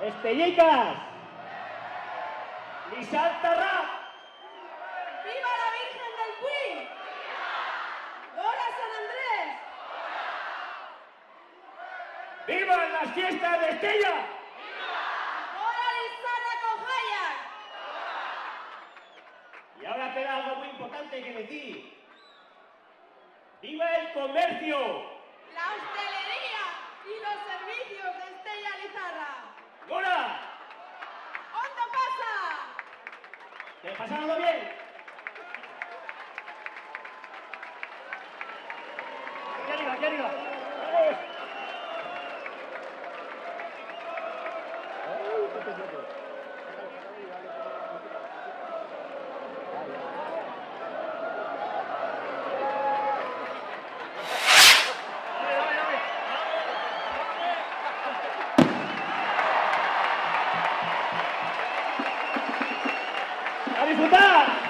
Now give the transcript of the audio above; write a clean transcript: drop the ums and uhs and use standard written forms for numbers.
Estellicas. Lizartarra. ¡Viva la Virgen del Puy! ¡Hola San Andrés! ¡Viva las fiestas de Estella! ¡Hola Lizarra con Hayak! Y ahora queda algo muy importante que decir. ¡Viva el comercio! La hostelería y los servicios de Estella Lizarra. ¡Hola! ¿Dónde pasa? ¿Te pasaron bien? Aquí arriba, aquí arriba. ¡A disfrutar!